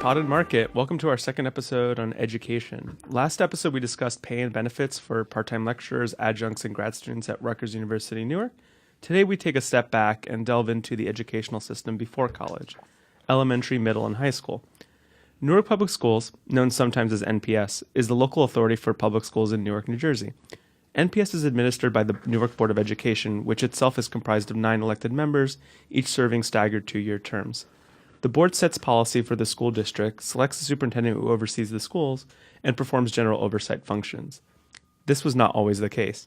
Cotton Market. Welcome to our second episode on education. Last episode, we discussed pay and benefits for part-time lecturers, adjuncts, and grad students at Rutgers University, Newark. Today, we take a step back and delve into the educational system before college, elementary, middle, and high school. Newark Public Schools, known sometimes as NPS, is the local authority for public schools in Newark, New Jersey. NPS is administered by the Newark Board of Education, which itself is comprised of 9 elected members, each serving staggered 2-year terms. The board sets policy for the school district, selects the superintendent who oversees the schools, and performs general oversight functions. This was not always the case.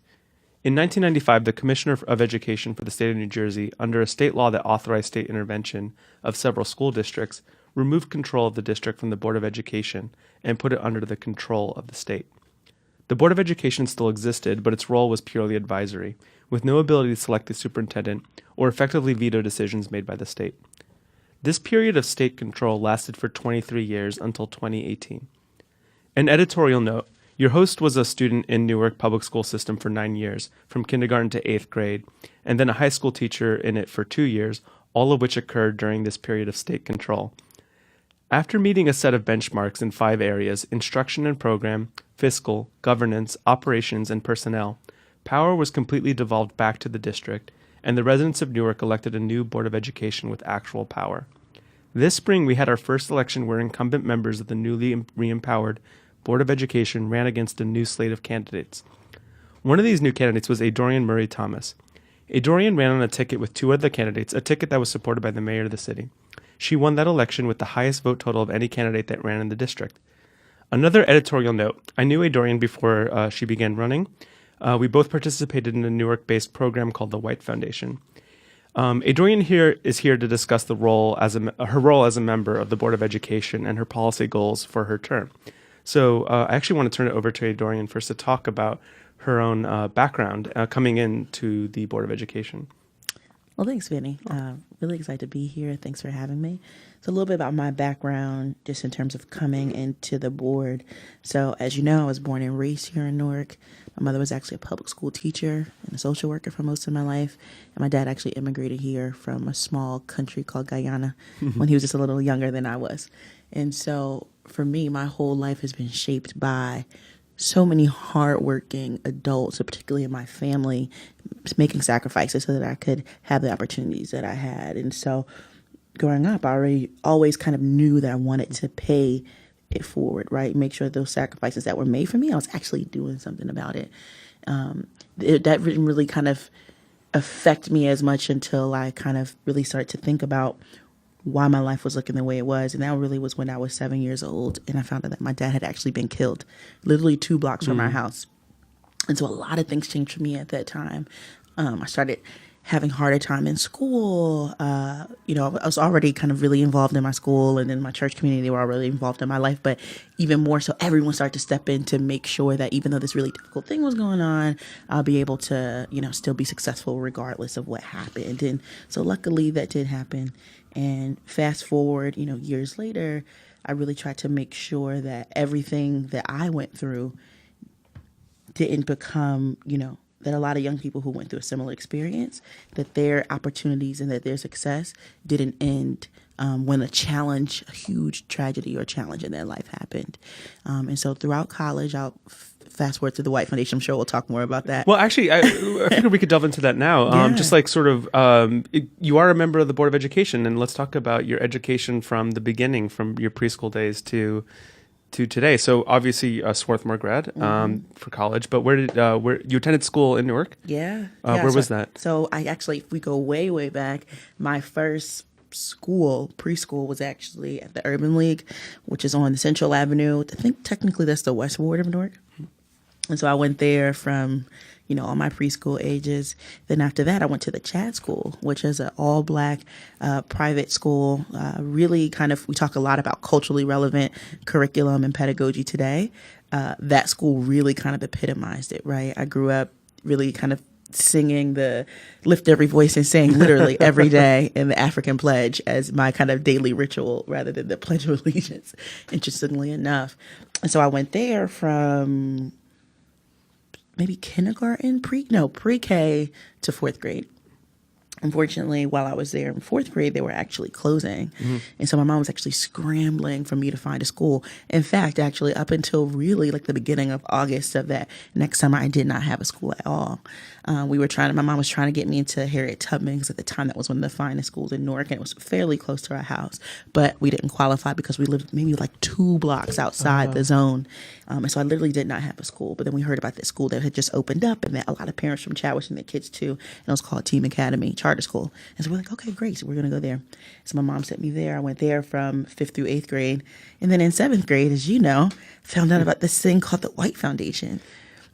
In 1995, the Commissioner of Education for the state of New Jersey, under a state law that authorized state intervention of several school districts, removed control of the district from the Board of Education and put it under the control of the state. The Board of Education still existed, but its role was purely advisory, with no ability to select the superintendent or effectively veto decisions made by the state. This period of state control lasted for 23 years until 2018. An editorial note: your host was a student in Newark Public School System for 9 years, from kindergarten to 8th grade, and then a high school teacher in it for 2 years, all of which occurred during this period of state control. After meeting a set of benchmarks in 5 areas: instruction and program, fiscal, governance, operations, and personnel, power was completely devolved back to the district, and the residents of Newark elected a new Board of Education with actual power. This spring, we had our first election where incumbent members of the newly reempowered Board of Education ran against a new slate of candidates. One of these new candidates was ADorian Murray Thomas. ADorian ran on a ticket with 2 other candidates, a ticket that was supported by the mayor of the city. She won that election with the highest vote total of any candidate that ran in the district. Another editorial note: I knew ADorian before she began running. We both participated in a Newark-based program called the White Foundation. ADorian is here to discuss her role as a member of the Board of Education and her policy goals for her term. So I actually want to turn it over to ADorian first to talk about her own background coming into the Board of Education. Well, thanks, Vinny. Really excited to be here. Thanks for having me. So a little bit about my background, just in terms of coming into the board. So as you know, I was born and raised here in Newark. My mother was actually a public school teacher and a social worker for most of my life. And my dad actually immigrated here from a small country called Guyana when he was just a little younger than I was. And so for me, my whole life has been shaped by so many hardworking adults, particularly in my family, making sacrifices so that I could have the opportunities that I had. And so growing up, I always kind of knew that I wanted to pay it forward, right? Make sure those sacrifices that were made for me, I was actually doing something about it. That didn't really kind of affect me as much until I kind of really started to think about why my life was looking the way it was. And that really was when I was 7 years old, and I found out that my dad had actually been killed literally 2 blocks from our house. And so a lot of things changed for me at that time. I started having a harder time in school. I was already kind of really involved in my school, and then my church community were already involved in my life, but even more so, everyone started to step in to make sure that even though this really difficult thing was going on, I'll be able to, still be successful regardless of what happened. And so luckily that did happen. And fast forward, years later, I really tried to make sure that everything that I went through didn't become, that a lot of young people who went through a similar experience, that their opportunities and that their success didn't end when a huge tragedy or challenge in their life happened. And so throughout college, I'll fast forward to the White Foundation. I'm sure we'll talk more about that. Well, actually, I figured we could delve into that now. Yeah. Just like you are a member of the Board of Education, and let's talk about your education from the beginning, from your preschool days to today. So obviously a Swarthmore grad for college, but where you attended school in Newark? Yeah. Where was that? So I actually, if we go way, way back, my first preschool was actually at the Urban League, which is on Central Avenue. I think technically that's the West Ward of Newark. And so I went there from, all my preschool ages. Then after that, I went to the Chad School, which is an all-Black private school. Really kind of, we talk a lot about culturally relevant curriculum and pedagogy today. That school really kind of epitomized it, right? I grew up really kind of singing the lift every voice and saying literally every day in the African pledge as my kind of daily ritual rather than the Pledge of Allegiance, interestingly enough. And so I went there from maybe kindergarten, pre-K to 4th grade. Unfortunately, while I was there in fourth grade, they were actually closing. And so my mom was actually scrambling for me to find a school. In fact, actually, up until really like the beginning of August of that next summer, I did not have a school at all. My mom was trying to get me into Harriet Tubman because at the time that was one of the finest schools in Newark, and it was fairly close to our house. But we didn't qualify because we lived maybe like 2 blocks outside the zone. And so I literally did not have a school. But then we heard about this school that had just opened up and that a lot of parents from Chad were sending their kids to. And it was called Team Academy Charter School. And so we're like, okay, great. So we're going to go there. So my mom sent me there. I went there from 5th through 8th grade. And then in 7th grade, as you know, found out about this thing called the White Foundation.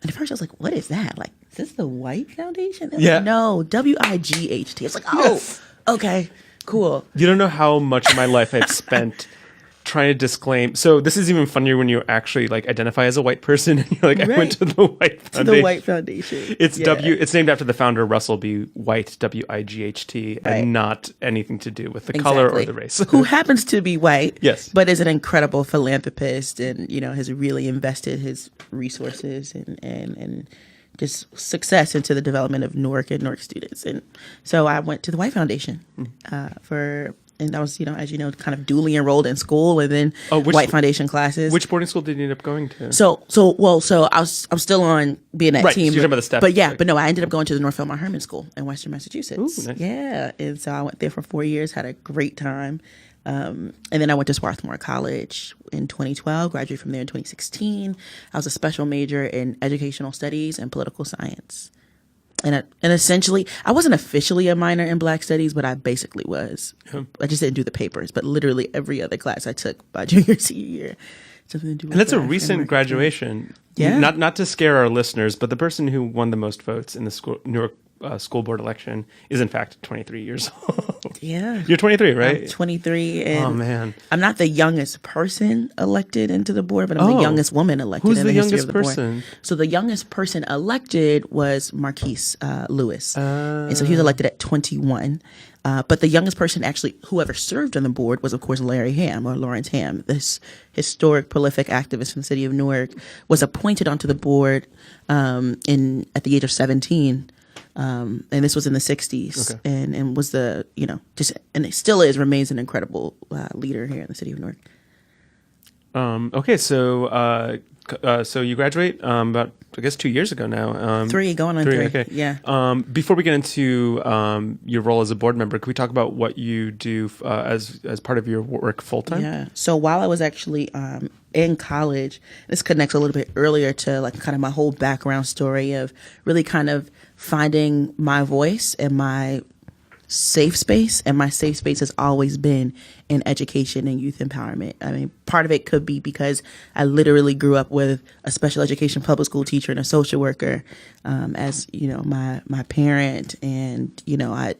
And at first I was like, what is that? Like, is this the White Foundation? Yeah. Like, no, WIGHT. It's like, oh, yes. Okay, cool. You don't know how much of my life I've spent trying to disclaim. So this is even funnier when you actually like identify as a white person and you're like, I went to the White Foundation. To the White Foundation. It's named after the founder Russell B. White, WIGHT, and not anything to do with the color or the race. Who happens to be white, yes, but is an incredible philanthropist and, you know, has really invested his resources and just success into the development of Newark and Newark students. And so I went to the White Foundation and I was, you know, as you know, kind of dually enrolled in school and then White Foundation classes. Which boarding school did you end up going to? So I'm still on being that team. So you're talking about the step. But no, I ended up going to the North Philmont Herman School in Western Massachusetts. Ooh, nice. Yeah. And so I went there for 4 years, had a great time. And then I went to Swarthmore College in 2012, graduated from there in 2016. I was a special major in educational studies and political science. And essentially, I wasn't officially a minor in Black Studies, but I basically was. I just didn't do the papers, but literally every other class I took by junior, senior year. Something to do with and that's a recent graduation. Yeah. Not to scare our listeners, but the person who won the most votes in the Newark school board election is in fact 23 years old. Yeah. You're 23, right? I'm 23. And oh, man. I'm not the youngest person elected into the board, but I'm the youngest woman elected Who's in the history of the person? board. So the youngest person elected was Marquise Lewis. And so he was elected at 21. But the youngest person actually, whoever served on the board was, of course, Larry Hamm or Lawrence Hamm, this historic, prolific activist from the city of Newark, was appointed onto the board at the age of 17. And this was in the 60s and was and it still remains an incredible leader here in the city of Newark. So you graduate about, I guess, 2 years ago now. 3, going on 3. Okay. Yeah. Before we get into your role as a board member, could we talk about what you do as part of your work full time? Yeah. So while I was actually in college, this connects a little bit earlier to like kind of my whole background story of really kind of finding my voice and my safe space. And my safe space has always been in education and youth empowerment. I mean, part of it could be because I literally grew up with a special education public school teacher and a social worker as, you know, my parent. And, you know, I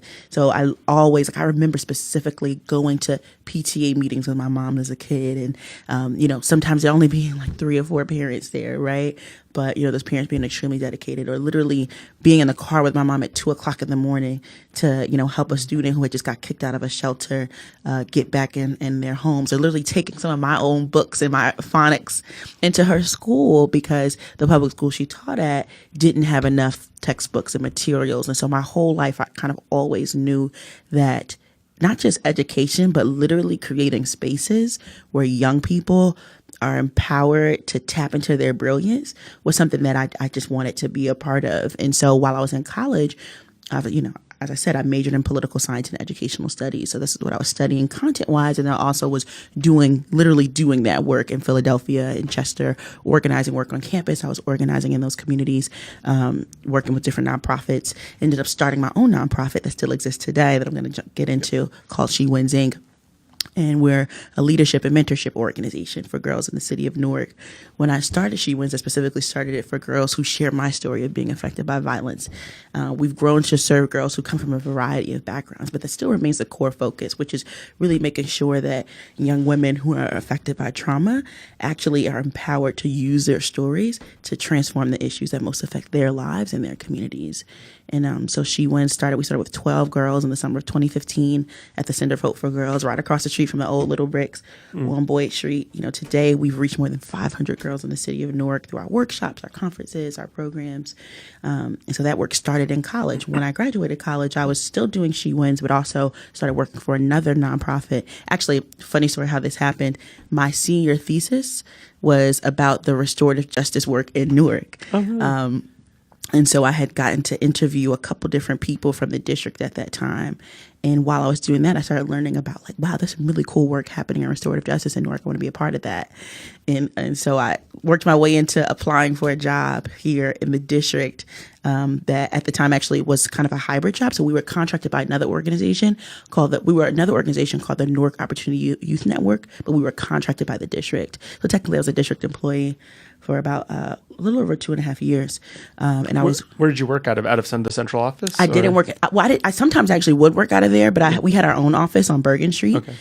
always, like, I remember specifically going to PTA meetings with my mom as a kid. And, you know, sometimes there only being like 3 or 4 parents there, right? But, you know, those parents being extremely dedicated, or literally being in the car with my mom at 2:00 in the morning to, you know, help a student who had just got kicked out of a shelter get back in their homes, or literally taking some of my own books and my phonics into her school because the public school she taught at didn't have enough textbooks and materials. And so my whole life, I kind of always knew that not just education, but literally creating spaces where young people are empowered to tap into their brilliance was something that I just wanted to be a part of. And so while I was in college, you know, as I said, I majored in political science and educational studies. So this is what I was studying content-wise. And I also was literally doing that work in Philadelphia, in Chester, organizing work on campus. I was organizing in those communities, working with different nonprofits. Ended up starting my own nonprofit that still exists today that I'm going to get into, called She Wins Inc. And we're a leadership and mentorship organization for girls in the city of Newark. When I started She Wins, I specifically started it for girls who share my story of being affected by violence. We've grown to serve girls who come from a variety of backgrounds, but that still remains the core focus, which is really making sure that young women who are affected by trauma actually are empowered to use their stories to transform the issues that most affect their lives and their communities. And so She Wins we started with 12 girls in the summer of 2015 at the Center of Hope for Girls right across the Street from the old Little Bricks on Boyd Street. You know, today we've reached more than 500 girls in the city of Newark through our workshops, our conferences, our programs. And so that work started in college. When I graduated college, I was still doing She Wins, but also started working for another nonprofit. Actually, funny story how this happened. My senior thesis was about the restorative justice work in Newark. And so I had gotten to interview a couple different people from the district at that time. And while I was doing that, I started learning about like, wow, there's some really cool work happening in restorative justice in Newark. I want to be a part of that. And so I worked my way into applying for a job here in the district that at the time actually was kind of a hybrid job. So we were contracted by another organization called the Newark Opportunity Youth Network, but we were contracted by the district. So technically I was a district employee for about a little over 2.5 years. And where did you work out of? Out of the central office? I didn't work. Well, I sometimes actually would work out of there, but we had our own office on Bergen Street. Okay.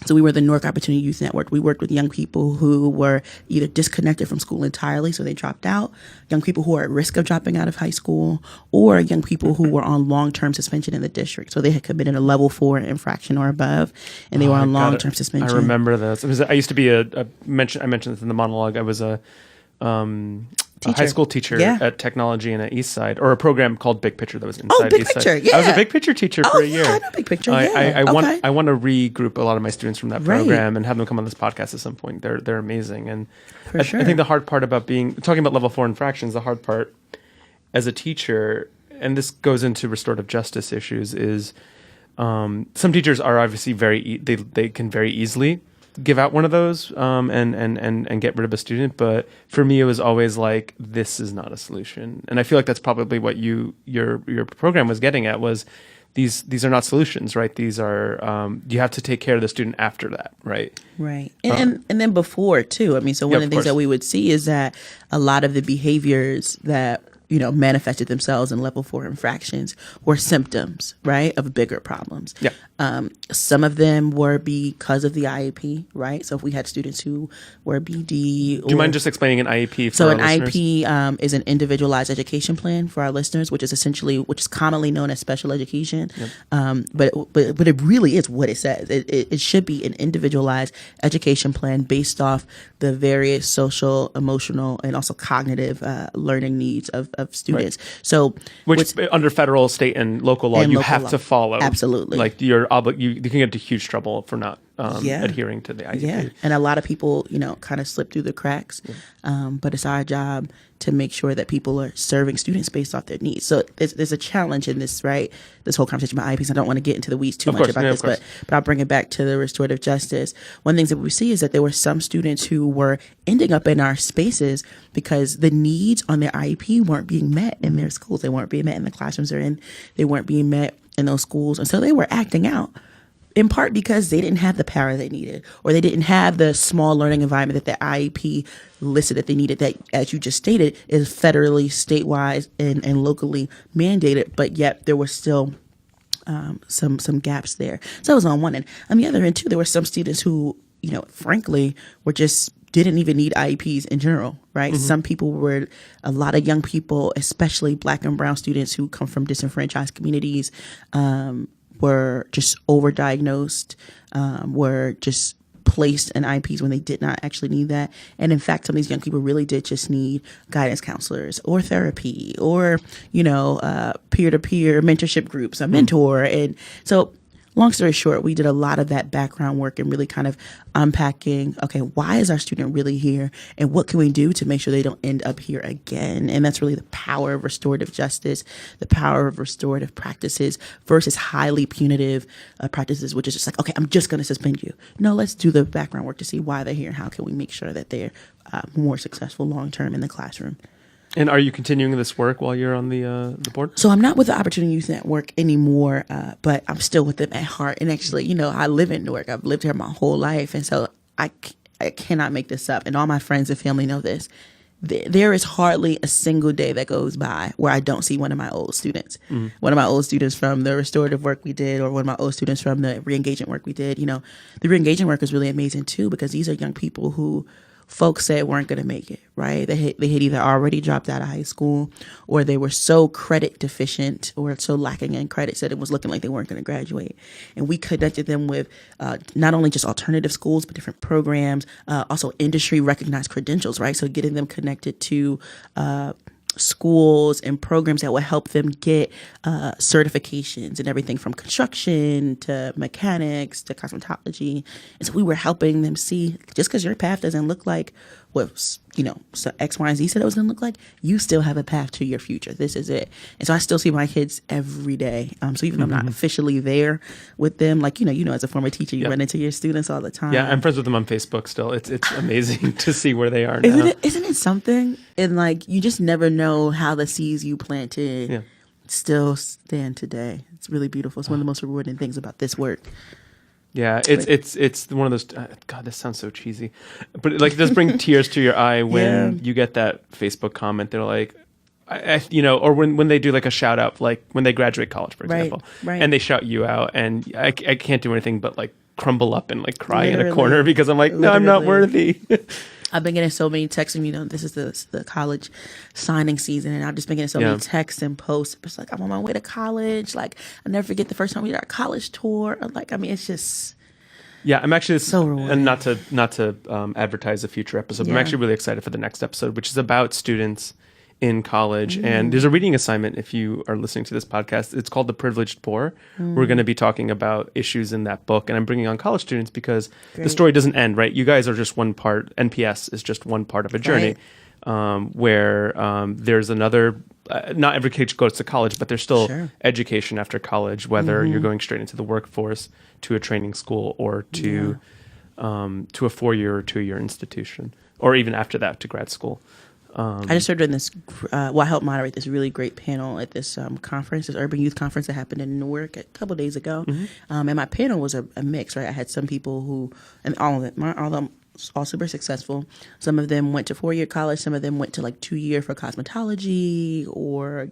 So we were the Newark Opportunity Youth Network. We worked with young people who were either disconnected from school entirely, so they dropped out, young people who are at risk of dropping out of high school, or young people who were on long-term suspension in the district. So they had committed a level 4 infraction or above, and they were on long-term suspension. I remember this. I used to be I mentioned this in the monologue. I was a high school teacher at technology in the East Side, or a program called Big Picture that was inside Big East Picture, Side. yeah. I was a Big Picture teacher for a year. I know Big Picture. I want to regroup a lot of my students from that program and have them come on this podcast at some point. They're amazing, and I think the hard part about talking about level 4 infractions, the hard part as a teacher, and this goes into restorative justice issues, is some teachers are obviously they can very easily give out one of those and get rid of a student, but for me it was always like, this is not a solution. And I feel like that's probably what your program was getting at, was these are not solutions, right? These are you have to take care of the student after that, right? Right. And then before too. I mean, so one of the things that we would see is that a lot of the behaviors that manifested themselves in level 4 infractions were symptoms, right, of bigger problems. Yeah. Some of them were because of the IEP, right? So if we had students who were BD. Do you mind just explaining an IEP for So our an listeners? IEP is an individualized education plan for our listeners, which is commonly known as special education. Yep. But it really is what it says. It should be an individualized education plan based off the various social, emotional, and also cognitive learning needs of students. Right. So which under federal, state, and local law, you have to follow. Absolutely. Like you can get into huge trouble for not adhering to the IEP. Yeah, and a lot of people, kind of slip through the cracks. Yeah. But it's our job to make sure that people are serving students based off their needs. So there's a challenge in this, right? This whole conversation about IEPs. I don't want to get into the weeds too much about this, but I'll bring it back to the restorative justice. One of the things that we see is that there were some students who were ending up in our spaces because the needs on their IEP weren't being met in their schools. They weren't being met in the classrooms they're in. They weren't being met in those schools. And so they were acting out, in part because they didn't have the power they needed, or they didn't have the small learning environment that the IEP listed that they needed, that, as you just stated, is federally, statewide, and locally mandated, but yet there was still some gaps there. So that was on one end. On the other end, too, there were some students who, frankly, didn't even need IEPs in general, right? Mm-hmm. Some people a lot of young people, especially Black and brown students who come from disenfranchised communities, were just overdiagnosed, were just placed in IEPs when they did not actually need that. And in fact, some of these young people really did just need guidance counselors or therapy or, peer-to-peer mentorship groups, a mentor. And so long story short, we did a lot of that background work and really kind of unpacking, okay, why is our student really here and what can we do to make sure they don't end up here again? And that's really the power of restorative justice, the power of restorative practices versus highly punitive practices, which is just like, okay, I'm just going to suspend you. No, let's do the background work to see why they're here and how can we make sure that they're more successful long-term in the classroom. And are you continuing this work while you're on the board? So I'm not with the Opportunity Youth Network anymore, but I'm still with them at heart. And actually, I live in Newark. I've lived here my whole life. And so I cannot make this up. And all my friends and family know this. There is hardly a single day that goes by where I don't see one of my old students. Mm-hmm. One of my old students from the restorative work we did, or one of my old students from the re-engagement work we did. The re-engagement work is really amazing too, because these are young people who folks said weren't going to make it, right? They had either already dropped out of high school, or they were so credit deficient or so lacking in credit that it was looking like they weren't going to graduate. And we connected them with not only just alternative schools, but different programs, also industry recognized credentials, right? So getting them connected to schools and programs that will help them get certifications and everything from construction to mechanics to cosmetology. And so we were helping them see, just because your path doesn't look like what, so X, Y, and Z said it was going to look like, you still have a path to your future. This is it. And so I still see my kids every day. So even though I'm not officially there with them, like, as a former teacher, you run into your students all the time. Yeah, I'm friends with them on Facebook still. It's amazing to see where they are now. Isn't it something? And like, you just never know how the seeds you planted still stand today. It's really beautiful. It's one of the most rewarding things about this work. Yeah, it's one of those. God, this sounds so cheesy, but like it does bring tears to your eye when you get that Facebook comment. They're like, or when they do like a shout out, like when they graduate college, for example, and they shout you out, and I can't do anything but like crumble up and like cry in a corner because I'm like, no, I'm not worthy. I've been getting so many texts, and this is the college signing season, and I've just been getting so many texts and posts. It's like, I'm on my way to college. Like, I'll never forget the first time we did our college tour. Like, I mean, it's just... Yeah, I'm actually so rewarding. And not to advertise a future episode, but I'm actually really excited for the next episode, which is about students in college. And there's a reading assignment if you are listening to this podcast. It's called The Privileged Poor. We're going to be talking about issues in that book, and I'm bringing on college students because the story doesn't end, right? You guys are just one part. NPS is just one part of a journey, where there's another. Not every kid goes to college, but there's still education after college, whether you're going straight into the workforce, to a training school, or to a 4-year or 2-year institution, or even after that to grad school. I just started doing this. I helped moderate this really great panel at this conference, this urban youth conference that happened in Newark a couple of days ago. And my panel was a mix, right? I had some people who, and all of them all super successful. Some of them went to 4-year college. Some of them went to like 2-year for cosmetology or,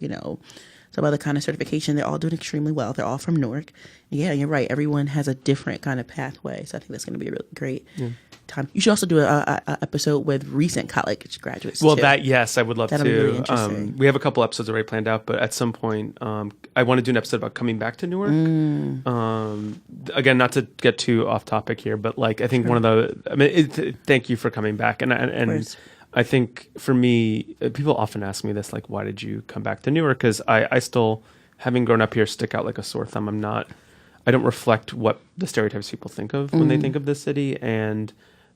some other kind of certification. They're all doing extremely well. They're all from Newark. Yeah, you're right. Everyone has a different kind of pathway. So I think that's going to be a really great time. You should also do a episode with recent college graduates. Well, too. I would love That'll to. be really interesting. We have a couple episodes already planned out, but at some point, I want to do an episode about coming back to Newark. Again, not to get too off topic here, but like I think one of the. Thank you for coming back, and I think for me, people often ask me this, like, why did you come back to Newark? Because I still, having grown up here, stick out like a sore thumb. I don't reflect what the stereotypes people think of when they think of this city. And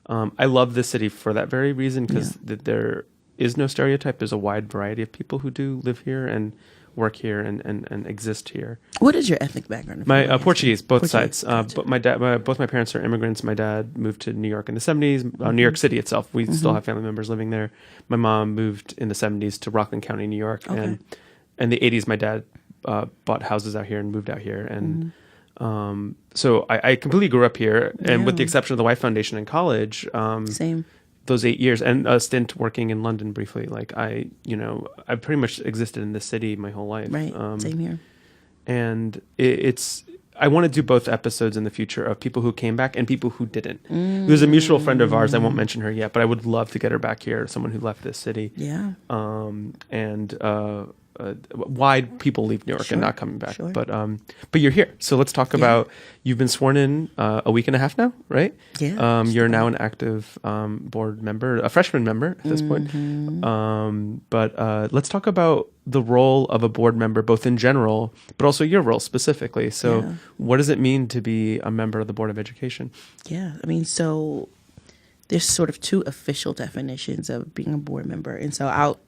I love this city for that very reason, because there is no stereotype. There's a wide variety of people who do live here and work here and exist here. What is your ethnic background? My Portuguese, both sides. But both my parents are immigrants. My dad moved to New York in the 70s. New York City itself, we still have family members living there. My mom moved in the 70s to Rockland County, New York, and in the 80s, my dad bought houses out here and moved out here, and so I completely grew up here. And with the exception of the White Foundation in college, Same. Those 8 years and a stint working in London briefly, like I pretty much existed in this city my whole life. Right. Same here. And I want to do both episodes in the future of people who came back and people who didn't. There's a mutual friend of ours. I won't mention her yet, but I would love to get her back here. Someone who left this city. Yeah. Why people leave New York and not coming back. But you're here. So let's talk about, you've been sworn in a week and a half now, right? Yeah. You're now an active board member, a freshman member at this point. But let's talk about the role of a board member, both in general, but also your role specifically. So what does it mean to be a member of the Board of Education? Yeah. I mean, so there's sort of two official definitions of being a board member. And so I'll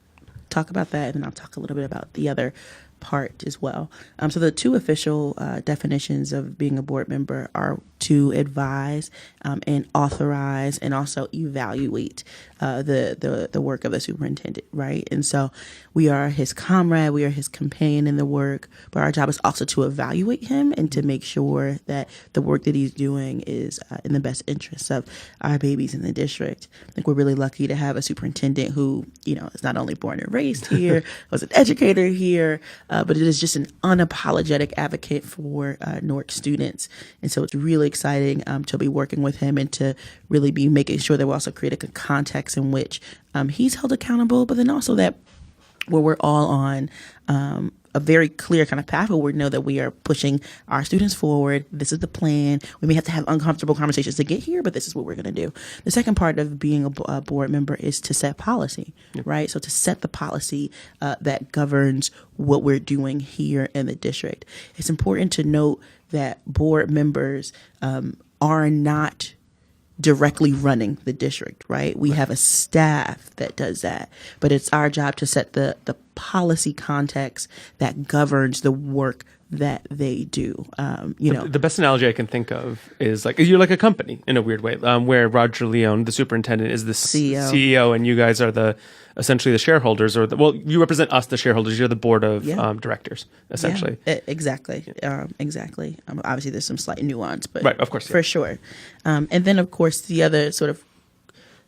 talk about that, and then I'll talk a little bit about the other part as well. So the two official definitions of being a board member are to advise and authorize and also evaluate the work of the superintendent, right? And so we are his comrade, we are his companion in the work, but our job is also to evaluate him and to make sure that the work that he's doing is in the best interests of our babies in the district. I think we're really lucky to have a superintendent who, is not only born and raised here, was an educator here, but it is just an unapologetic advocate for Newark students. And so it's really exciting to be working with him and to really be making sure that we also create a context in which he's held accountable, but then also that where we're all on a very clear kind of path where we know that we are pushing our students forward. This is the plan. We may have to have uncomfortable conversations to get here, but this is what we're going to do. The second part of being a board member is to set policy, right? So to set the policy that governs what we're doing here in the district. It's important to note that board members are not directly running the district, right? We have a staff that does that, but it's our job to set the policy context that governs the work that they do. The best analogy I can think of is like you're like a company in a weird way, where Roger Leone, the superintendent, is the CEO, and you guys are essentially the shareholders, you represent us, the shareholders. You're the board of directors, essentially. Yeah, exactly. Exactly. Obviously, there's some slight nuance, but right, of course, for sure. And then, of course, the other sort of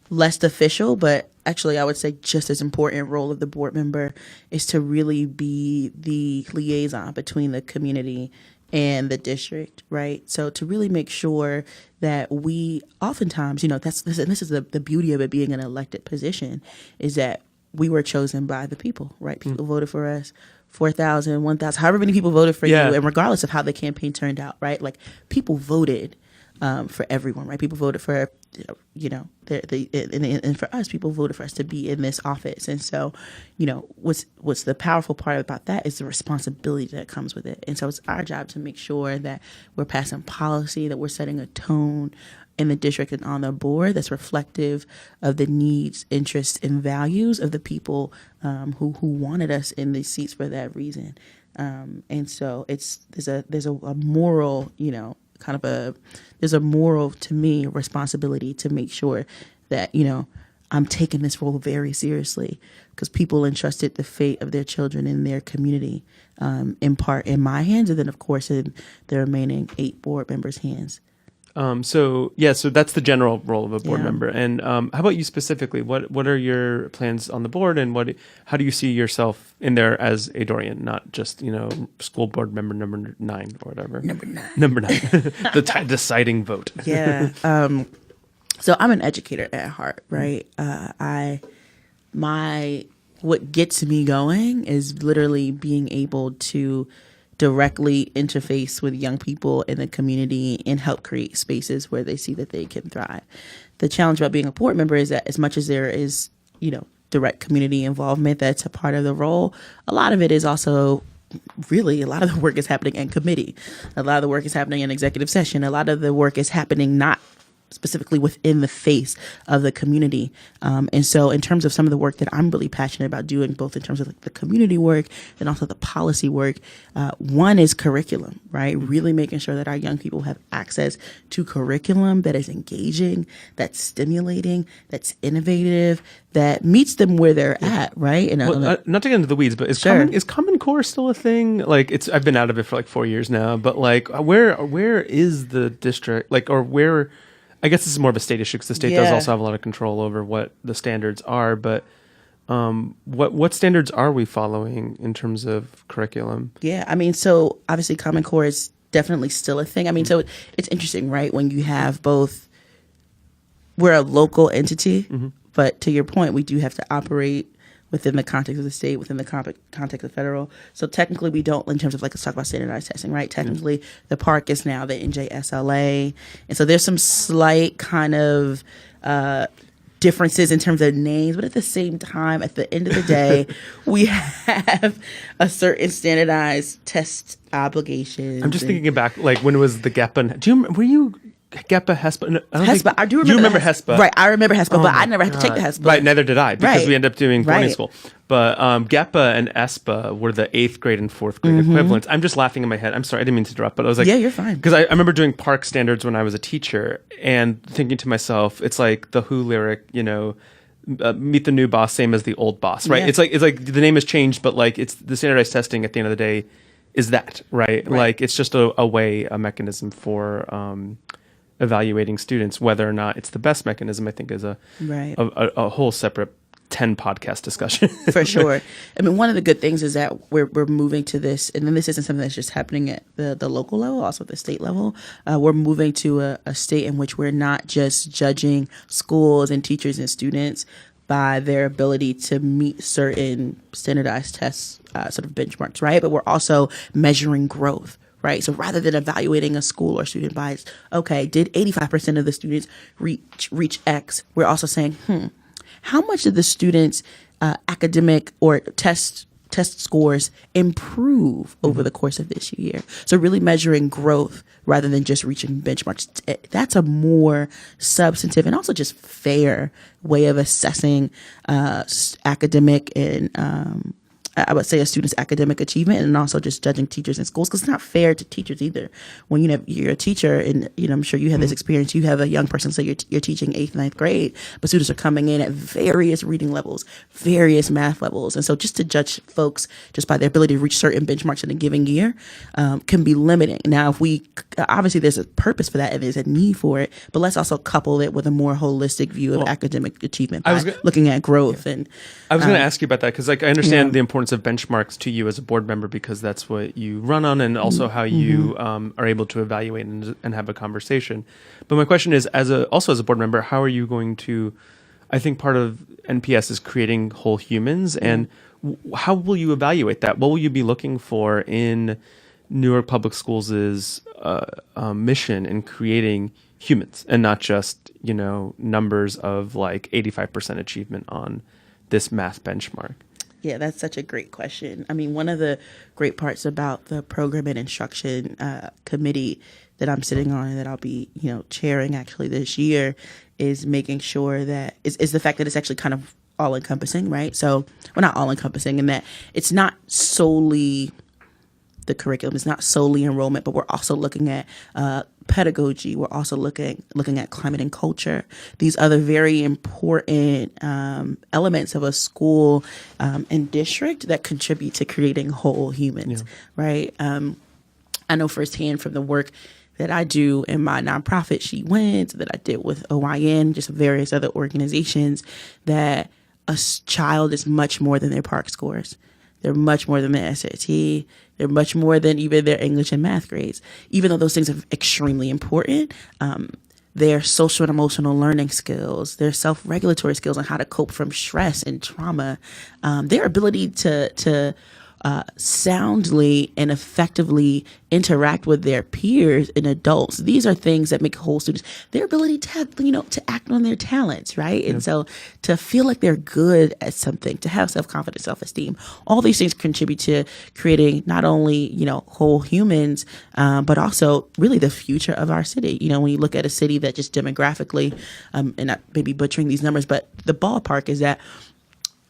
less official, but actually I would say just as important role of the board member is to really be the liaison between the community and the district, right? So to really make sure that we oftentimes, this is the beauty of it being an elected position, is that we were chosen by the people, right? People voted for us, 4,000, 1,000, however many people voted for you, and regardless of how the campaign turned out, right? Like people voted for everyone, right? People voted for, and for us, people voted for us to be in this office. And so, what's the powerful part about that is the responsibility that comes with it. And so it's our job to make sure that we're passing policy, that we're setting a tone in the district and on the board that's reflective of the needs, interests, and values of the people who wanted us in these seats for that reason. And so there's a moral, there's a moral, to me, responsibility to make sure that, I'm taking this role very seriously because people entrusted the fate of their children in their community, in part in my hands, and then, of course, in the remaining 8 board members' hands. So that's the general role of a board member. And how about you specifically? What are your plans on the board, and how do you see yourself in there as a Dorian, not just school board member number 9 or whatever? Number 9, the deciding vote. Yeah. So I'm an educator at heart, right? What gets me going is literally being able to directly interface with young people in the community and help create spaces where they see that they can thrive. The challenge about being a board member is that as much as there is, direct community involvement that's a part of the role, a lot of it is also really a lot of the work is happening in committee. A lot of the work is happening in executive session. A lot of the work is happening not specifically within the face of the community. And so in terms of some of the work that I'm really passionate about doing, both in terms of the community work and also the policy work, one is curriculum, right? Really making sure that our young people have access to curriculum that is engaging, that's stimulating, that's innovative, that meets them where they're at, right? And not to get into the weeds, but is Common Core still a thing? Like I've been out of it for like 4 years now, but like where is the district, or where? I guess this is more of a state issue because the state does also have a lot of control over what the standards are. But what standards are we following in terms of curriculum? Yeah, so obviously Common Core is definitely still a thing. So it's interesting, right? When you have both, we're a local entity, but to your point, we do have to operate within the context of the state, within the context of federal. So technically we don't, in terms of let's talk about standardized testing, right? Technically the park is now the NJSLA. And so there's some slight kind of differences in terms of names, but at the same time, at the end of the day, we have a certain standardized test obligation. I'm just thinking back, when was the GEPA? Were you GEPA, HESPA? No, HESPA. I do remember. You remember HESPA. Right. I remember HESPA, but I never had to take the HESPA. Right. Neither did I because we ended up doing boarding school. But GEPA and ESPA were the 8th grade and 4th grade equivalents. I'm just laughing in my head. I'm sorry. I didn't mean to interrupt, but I was like, yeah, you're fine. Because I remember doing park standards when I was a teacher and thinking to myself, it's like the Who lyric, meet the new boss, same as the old boss, right? Yeah. It's like the name has changed, but it's the standardized testing at the end of the day is that, right? It's just a mechanism for evaluating students. Whether or not it's the best mechanism, I think, is a whole separate 10 podcast discussion. For sure. I mean, one of the good things is that we're moving to this, and then this isn't something that's just happening at the local level, also at the state level. We're moving to a state in which we're not just judging schools and teachers and students by their ability to meet certain standardized tests, sort of benchmarks, right? But we're also measuring growth, right? So rather than evaluating a school or student by, okay, did 85% of the students reach X? We're also saying, how much did the students' academic or test scores improve over the course of this year? So really measuring growth rather than just reaching benchmarks. That's a more substantive and also just fair way of assessing academic and I would say a student's academic achievement, and also just judging teachers in schools, because it's not fair to teachers either. When you're a teacher, and I'm sure you have this experience, you have a young person, say you're teaching 8th, 9th grade, but students are coming in at various reading levels, various math levels. And so just to judge folks just by their ability to reach certain benchmarks in a given year can be limiting. Now, if we, obviously there's a purpose for that and there's a need for it, but let's also couple it with a more holistic view of academic achievement by looking at growth. And I was going to ask you about that, because I understand the importance of benchmarks to you as a board member, because that's what you run on, and also how you are able to evaluate and have a conversation. But my question is, also as a board member, how are you going to, I think part of NPS is creating whole humans, and how will you evaluate that? What will you be looking for in Newark Public Schools' mission in creating humans, and not just, numbers of like 85% achievement on this math benchmark? Yeah, that's such a great question. I mean, one of the great parts about the program and instruction committee that I'm sitting on and that I'll be, chairing actually this year is making sure that is the fact that it's actually kind of all encompassing, right? So, well, not all encompassing in that it's not solely the curriculum, it's not solely enrollment, but we're also looking at pedagogy. We're also looking at climate and culture. These other very important elements of a school and district that contribute to creating whole humans, right? I know firsthand from the work that I do in my nonprofit, She Wins, that I did with OIN, just various other organizations, that a child is much more than their PARCC scores. They're much more than their SAT. They're much more than even their English and math grades. Even though those things are extremely important, their social and emotional learning skills, their self-regulatory skills on how to cope from stress and trauma, their ability to soundly and effectively interact with their peers and adults. These are things that make whole students, their ability to, to act on their talents, right? And so to feel like they're good at something, to have self-confidence, self-esteem, all these things contribute to creating not only, whole humans, but also really the future of our city. When you look at a city that just demographically, and not maybe butchering these numbers, but the ballpark is that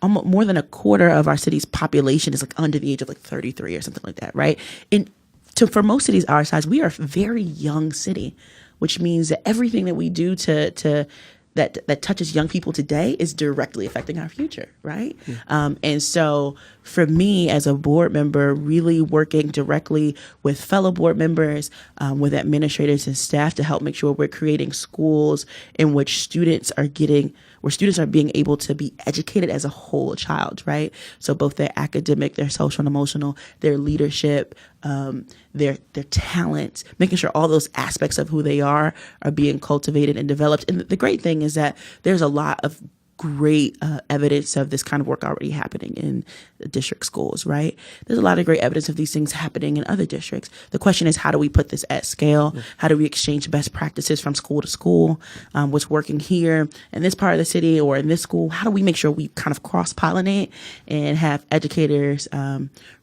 almost more than a quarter of our city's population is like under the age of like 33 or something like that, right? And for most cities our size, we are a very young city, which means that everything that we do that touches young people today is directly affecting our future, right? And so for me as a board member, really working directly with fellow board members, with administrators and staff to help make sure we're creating schools in which students are being able to be educated as a whole child, right? So both their academic, their social and emotional, their leadership, their talents, making sure all those aspects of who they are being cultivated and developed. And the great thing is that there's a lot of great evidence of this kind of work already happening in the district schools, right? There's a lot of great evidence of these things happening in other districts. The question is, how do we put this at scale? How do we exchange best practices from school to school? What's working here in this part of the city or in this school? How do we make sure we kind of cross-pollinate and have educators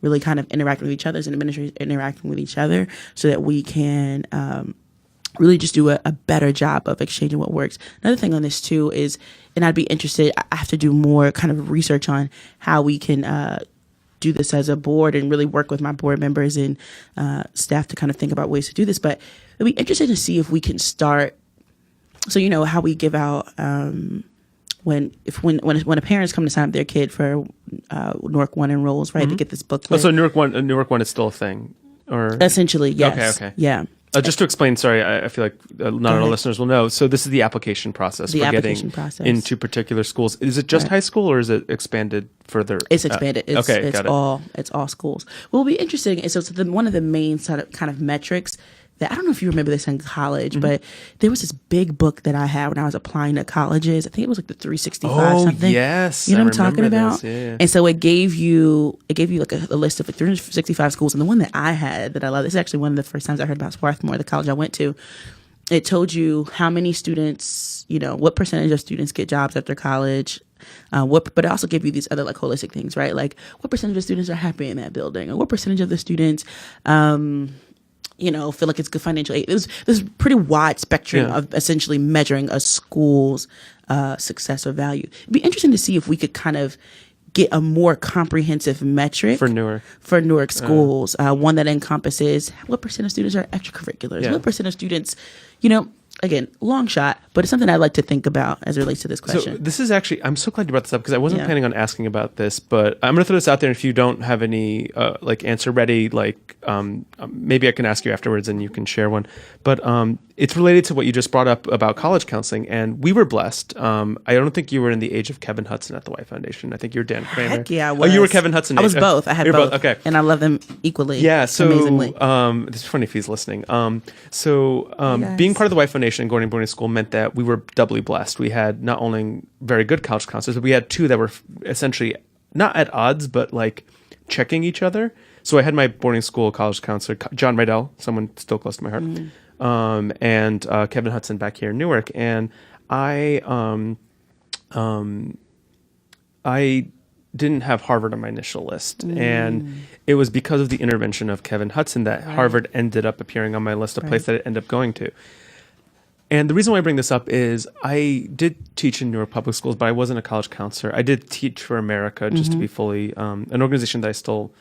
really kind of interacting with each other and administrators interacting with each other so that we can really just do a better job of exchanging what works. Another thing on this too is, and I'd be interested, I have to do more kind of research on how we can do this as a board and really work with my board members and staff to kind of think about ways to do this. But I'd be interested to see if we can start, so how we give out when a parents come to sign up their kid for Newark One enrolls, right? They get this booklet. So Newark One is still a thing, or essentially, yes. Okay. Yeah. Just to explain, sorry, I feel like not all listeners will know. So this is the application process for getting into particular schools. Is it just high school or is it expanded further? It's expanded. It's got it. It's all schools. What will be interesting is one of the main sort of kind of metrics that I don't know if you remember this in college, but there was this big book that I had when I was applying to colleges. I think it was like the 365 something. Yes, you know what I'm talking about? Yeah. And so it gave you like a list of like 365 schools, and the one that I had that I love. This is actually one of the first times I heard about Swarthmore, the college I went to. It told you how many students, what percentage of students get jobs after college. But it also gave you these other like holistic things, right? Like what percentage of students are happy in that building, or what percentage of the students feel like it's good financial aid. There's a pretty wide spectrum of essentially measuring a school's success or value. It'd be interesting to see if we could kind of get a more comprehensive metric for Newark schools, one that encompasses what percent of students are extracurriculars, what percent of students, again, long shot, but it's something I'd like to think about as it relates to this question. So this is actually, I'm so glad you brought this up because I wasn't planning on asking about this, but I'm going to throw this out there. And if you don't have any answer ready, maybe I can ask you afterwards and you can share one. But it's related to what you just brought up about college counseling. And we were blessed. I don't think you were in the age of Kevin Hudson at the White Foundation. I think you're Dan Kramer. Heck yeah, I was. Oh, you were Kevin Hudson. I was both. I had both. Okay. And I love them equally. Yeah. So amazingly. It's funny if he's listening. Being part of the White Foundation and going to boarding school meant that we were doubly blessed. We had not only very good college counselors, but we had two that were essentially not at odds, but like checking each other. So I had my boarding school college counselor, John Rydell, someone still close to my heart, and Kevin Hudson back here in Newark. And I didn't have Harvard on my initial list. And it was because of the intervention of Kevin Hudson that Harvard ended up appearing on my list of places that it ended up going to. And the reason why I bring this up is I did teach in Newark Public Schools, but I wasn't a college counselor. I did Teach for America, just to be fully, an organization that I still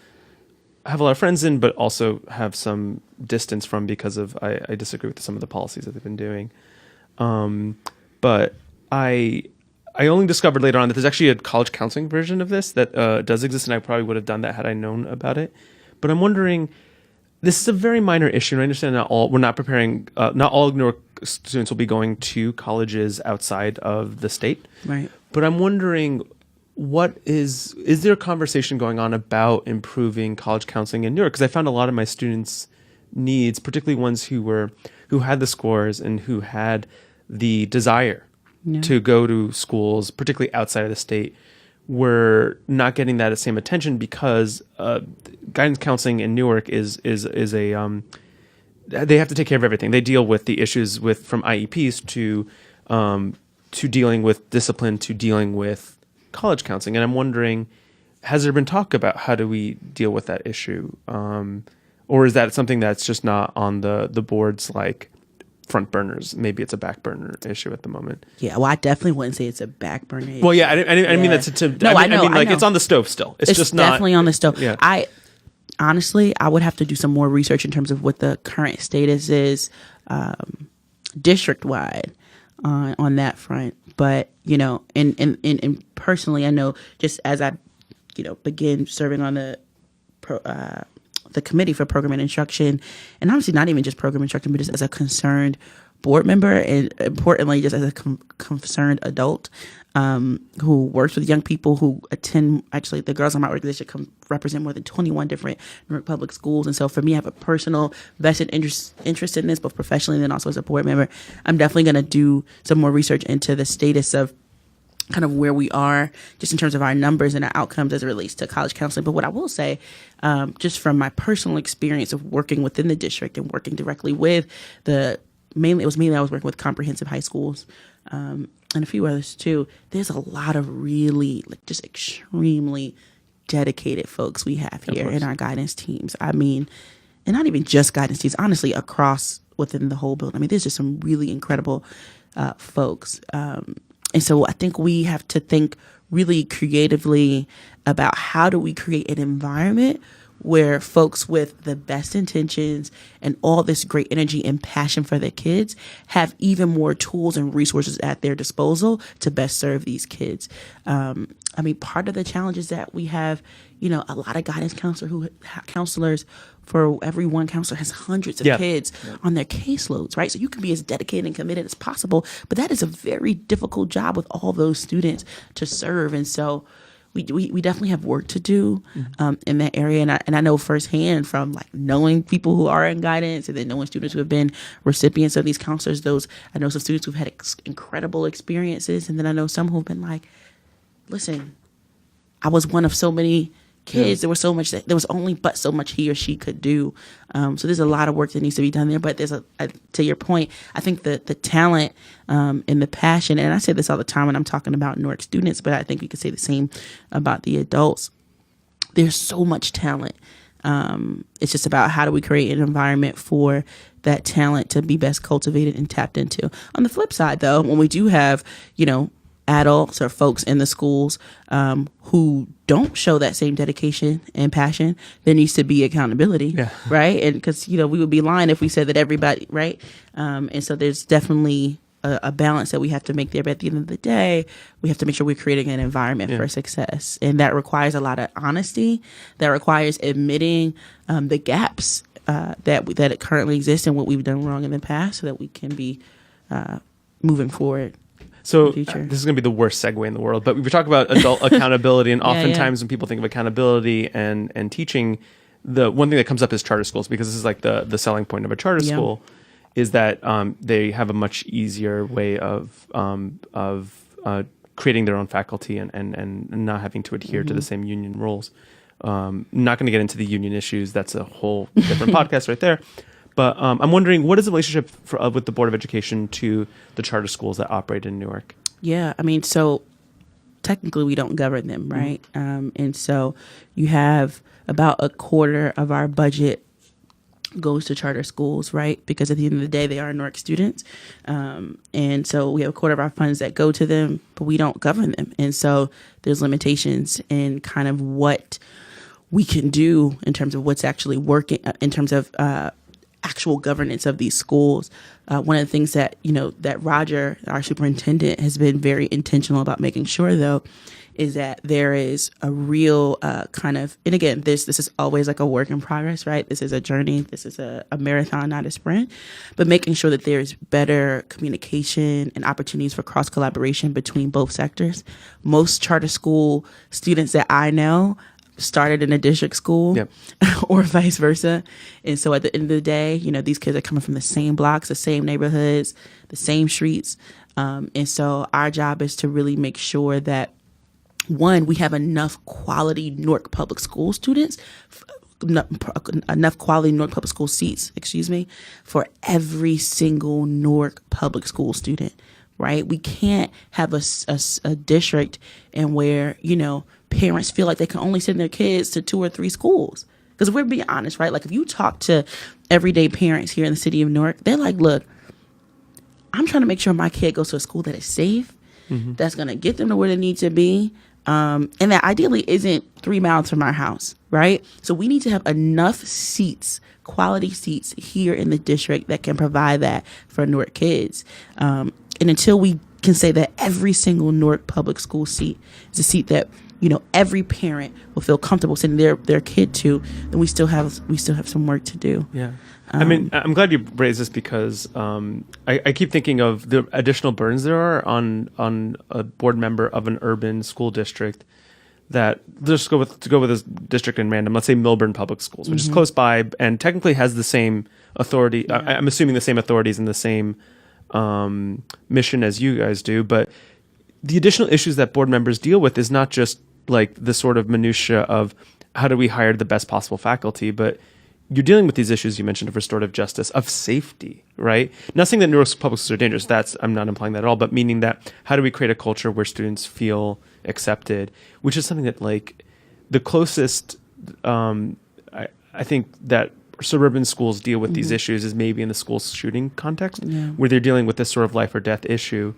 have a lot of friends in, but also have some distance from because of I disagree with some of the policies that they've been doing. But I only discovered later on that there's actually a college counseling version of this that does exist, and I probably would have done that had I known about it. But I'm wondering, this is a very minor issue, and I understand not all Newark students will be going to colleges outside of the state. Right. But I'm wondering, is there a conversation going on about improving college counseling in Newark? Because I found a lot of my students' needs, particularly ones who had the scores and who had the desire to go to schools, particularly outside of the state, were not getting that same attention because guidance counseling in Newark is a they have to take care of everything. They deal with the issues from IEPs to dealing with discipline to dealing with college counseling. And I'm wondering, has there been talk about how do we deal with that issue? Or is that something that's just not on the board's front burners? Maybe it's a back burner issue at the moment. Yeah, well, I definitely wouldn't say it's a back burner issue. Well, yeah, I mean that's I know. It's on the stove still. It's just not definitely on the stove. Yeah. Honestly, I would have to do some more research in terms of what the current status is district-wide on that front. But, and personally, I know just as I, begin serving on the committee for program and instruction, and obviously not even just program instruction, but just as a concerned board member, and importantly, just as a concerned adult who works with young people who attend, actually the girls on my organization represent more than 21 different Newark Public Schools. And so for me, I have a personal vested interest in this, both professionally and then also as a board member. I'm definitely going to do some more research into the status of kind of where we are just in terms of our numbers and our outcomes as it relates to college counseling. But what I will say, just from my personal experience of working within the district and working directly with I was working with comprehensive high schools, and a few others too. There's a lot of really just extremely dedicated folks we have here in our guidance teams. I mean, and not even just guidance teams, honestly, across within the whole building. I mean, there's just some really incredible folks. And so I think we have to think really creatively about how do we create an environment where folks with the best intentions and all this great energy and passion for their kids have even more tools and resources at their disposal to best serve these kids. I mean, part of the challenge is that we have, you know, a lot of guidance counselors for every one counselor has hundreds of kids on their caseloads, right? So you can be as dedicated and committed as possible, but that is a very difficult job with all those students to serve. And so we definitely have work to do in that area. And I know firsthand from like knowing people who are in guidance and then knowing students who have been recipients of these counselors, I know some students who've had incredible experiences. And then I know some who've been like, listen, I was one of so many kids. There was so much there was only but so much he or she could do. So there's a lot of work that needs to be done there. But there's to your point, I think the talent and the passion, and I say this all the time when I'm talking about Newark students, but I think we could say the same about the adults. There's so much talent. It's just about how do we create an environment for that talent to be best cultivated and tapped into. On the flip side, though, when we do have, you know, adults or folks in the schools who don't show that same dedication and passion, there needs to be accountability, right? And because, you know, we would be lying if we said that everybody, right? And so there's definitely a balance that we have to make there. But at the end of the day, we have to make sure we're creating an environment for success. And that requires a lot of honesty. That requires admitting the gaps that currently exist and what we've done wrong in the past so that we can be moving forward. So this is going to be the worst segue in the world, but we talk about adult accountability, and oftentimes when people think of accountability and teaching, the one thing that comes up is charter schools, because this is like the selling point of a charter school, is that they have a much easier way of creating their own faculty and not having to adhere to the same union rules. Not going to get into the union issues. That's a whole different podcast right there. But I'm wondering, what is the relationship with the Board of Education to the charter schools that operate in Newark? Yeah, I mean, so technically we don't govern them, right? And so you have about a quarter of our budget goes to charter schools, right? Because at the end of the day, they are Newark students. And so we have a quarter of our funds that go to them, but we don't govern them. And so there's limitations in kind of what we can do in terms of what's actually working, in terms of actual governance of these schools. One of the things that, you know, that Roger, our superintendent, has been very intentional about making sure, though, is that there is a real kind of, and again, this is always like a work in progress, right? This is a journey. This is a marathon, not a sprint, but making sure that there's better communication and opportunities for cross collaboration between both sectors. Most charter school students that I know started in a district school or vice versa. And so at the end of the day, you know, these kids are coming from the same blocks, the same neighborhoods, the same streets. And so our job is to really make sure that, one, we have enough quality Newark Public School students, enough quality Newark Public School seats, for every single Newark Public School student, right? We can't have a district and where, you know, parents feel like they can only send their kids to 2 or 3 schools. Because we're being honest, right? Like if you talk to everyday parents here in the city of Newark, they're like, look, I'm trying to make sure my kid goes to a school that is safe, that's going to get them to where they need to be, and that ideally isn't 3 miles from our house, right? So we need to have enough seats, quality seats here in the district that can provide that for Newark kids. And until we can say that every single Newark public school seat is a seat that, you know, every parent will feel comfortable sending their kid to, then we still have some work to do. Yeah. I mean, I'm glad you raised this because I keep thinking of the additional burdens there are on a board member of an urban school district that, let's go with this district in random, let's say Milburn Public Schools, which is close by and technically has the same authority. I'm assuming the same authorities and the same mission as you guys do, but the additional issues that board members deal with is not just like the sort of minutia of how do we hire the best possible faculty, but you're dealing with these issues you mentioned of restorative justice, of safety, right? Not saying that Newark public schools are dangerous. I'm not implying that at all, but meaning that how do we create a culture where students feel accepted, which is something that like the closest, I think that suburban schools deal with these issues is maybe in the school shooting context where they're dealing with this sort of life or death issue.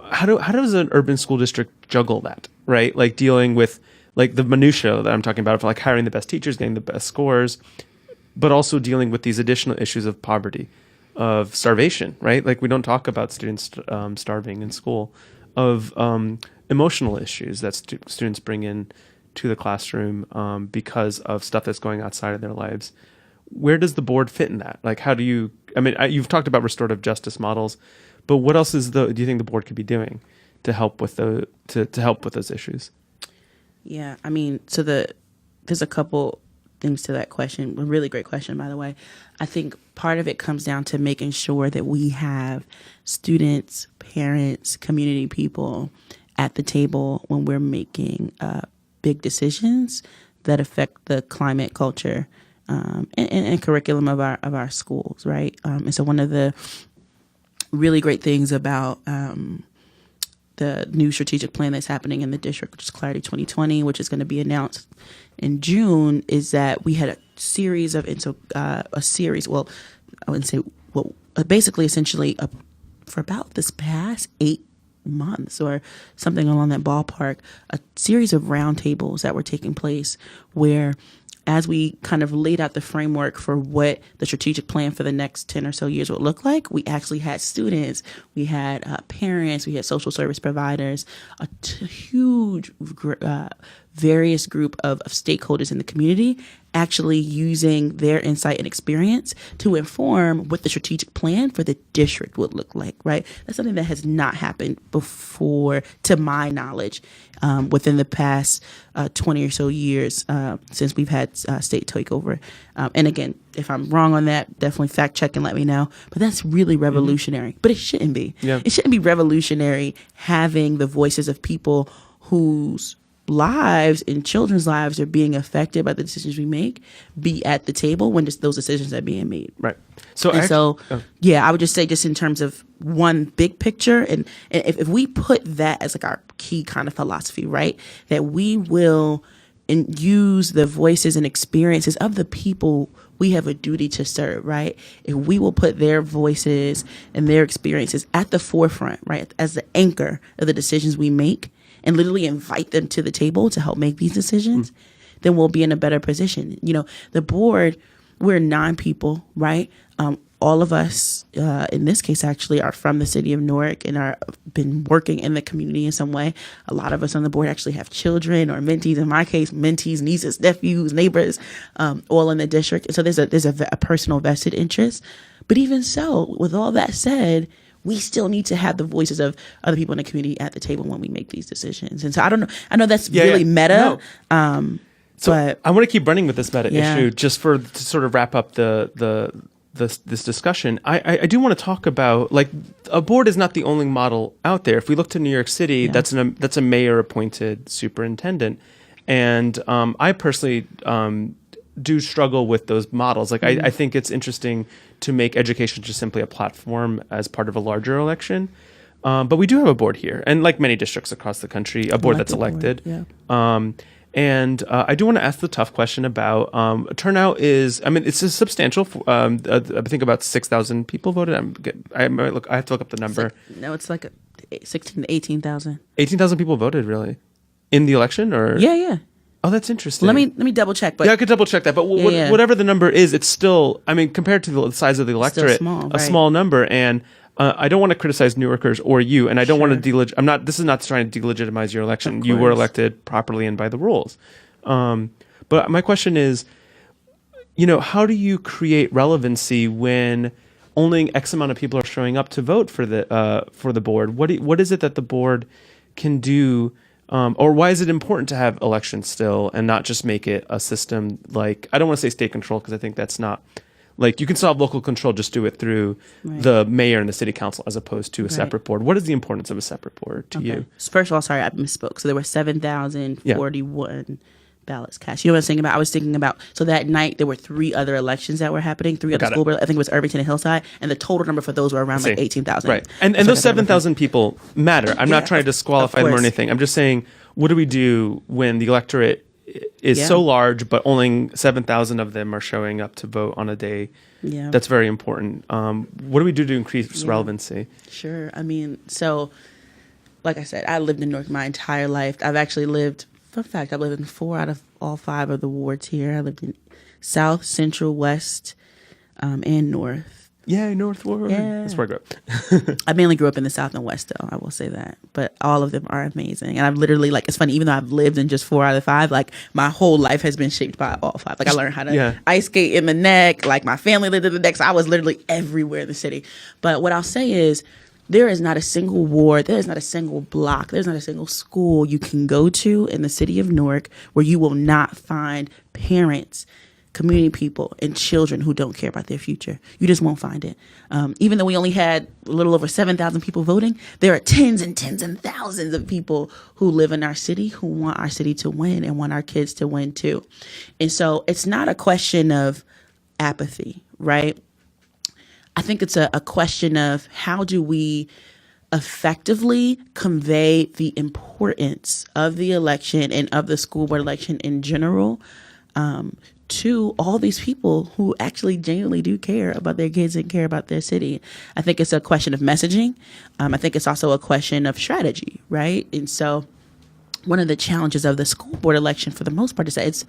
How does an urban school district juggle that, right? Like dealing with like the minutia that I'm talking about, for like hiring the best teachers, getting the best scores, but also dealing with these additional issues of poverty, of starvation, right? Like we don't talk about students starving in school, of emotional issues that students bring in to the classroom because of stuff that's going outside of their lives. Where does the board fit in that? Like, how do you, you've talked about restorative justice models, but what else do you think the board could be doing to help with to help with those issues? Yeah, so there's a couple things to that question. A really great question, by the way. I think part of it comes down to making sure that we have students, parents, community people at the table when we're making big decisions that affect the climate, culture, and curriculum of our schools, right? And so one of the really great things about the new strategic plan that's happening in the district, which is Clarity 2020, which is going to be announced in June, is that we had a series of basically essentially for about this past 8 months or something along that ballpark, a series of roundtables that were taking place where, as we kind of laid out the framework for what the strategic plan for the next 10 or so years would look like, we actually had students, we had parents, we had social service providers, a huge various group of stakeholders in the community actually using their insight and experience to inform what the strategic plan for the district would look like, right? That's something that has not happened before, to my knowledge, within the past 20 or so years since we've had state takeover. And again, if I'm wrong on that, definitely fact check and let me know. But that's really revolutionary. But it shouldn't be. Yeah. It shouldn't be revolutionary having the voices of people whose lives and children's lives are being affected by the decisions we make be at the table when those decisions are being made. Right. I would just say, just in terms of one big picture, and if we put that as like our key kind of philosophy, right, that we will use the voices and experiences of the people we have a duty to serve, right? If we will put their voices and their experiences at the forefront, right, as the anchor of the decisions we make, and literally invite them to the table to help make these decisions, then we'll be in a better position. You know, the board, we're 9 people, right? All of us, in this case, actually, are from the city of Newark and are been working in the community in some way. A lot of us on the board actually have children or mentees. In my case, mentees, nieces, nephews, neighbors, all in the district. And so there's a personal vested interest. But even so, with all that said, we still need to have the voices of other people in the community at the table when we make these decisions. And so I know that's really meta. No. But I want to keep running with this meta issue just to sort of wrap up this discussion. I do want to talk about, like, a board is not the only model out there. If we look to New York City, that's a mayor appointed superintendent. And I personally do struggle with those models. Like, I think it's interesting to make education just simply a platform as part of a larger election. But we do have a board here, and like many districts across the country, a board that's elected. And I do want to ask the tough question about turnout. It's a substantial. I think about 6,000 people voted. I have to look up the number. It's like 16,000 to 18,000. 18,000 people voted, really, in the election, or yeah. Oh, that's interesting. Let me double check. But I could double check that. But whatever the number is, it's still, compared to the size of the electorate, small, a small number. And I don't want to criticize Newarkers or you, and I don't want to this is not trying to delegitimize your election. You were elected properly and by the rules. But my question is, how do you create relevancy when only X amount of people are showing up to vote for the board? What is it that the board can do? Or why is it important to have elections still and not just make it a system like, I don't want to say state control, because I think that's not, like, you can solve local control, just do it through the mayor and the city council as opposed to a separate board. What is the importance of a separate board to you? So first of all, sorry, I misspoke. So there were 7,041 ballots cast. You know what I was thinking about? I was thinking about, so that night there were 3 other elections that were happening, 3 other school boards. I think it was Irvington and Hillside, and the total number for those were around like 18,000. Right. And those 7,000 people matter. I'm not trying to disqualify them or anything. I'm just saying, what do we do when the electorate is so large, but only 7,000 of them are showing up to vote on a day that's very important? What do we do to increase relevancy? Sure. So like I said, I lived in Newark my entire life. I've actually lived fun fact, I lived in 4 out of all 5 of the wards here. I lived in South, Central, West, and North. Yeah, North Ward. Yeah. That's where I grew up. I mainly grew up in the South and West, though. I will say that. But all of them are amazing. And I've literally, like, it's funny, even though I've lived in just 4 out of 5, like, my whole life has been shaped by all 5. Like, I learned how to ice skate in the neck. Like, my family lived in the neck. So I was literally everywhere in the city. But what I'll say is, there is not a single ward, there is not a single block, there's not a single school you can go to in the city of Newark where you will not find parents, community people, and children who don't care about their future. You just won't find it. Even though we only had a little over 7,000 people voting, there are tens and tens and thousands of people who live in our city who want our city to win and want our kids to win too. And so it's not a question of apathy, right? I think it's a question of how do we effectively convey the importance of the election and of the school board election in general to all these people who actually genuinely do care about their kids and care about their city. I think it's a question of messaging. I think it's also a question of strategy, right? And so one of the challenges of the school board election for the most part is that it's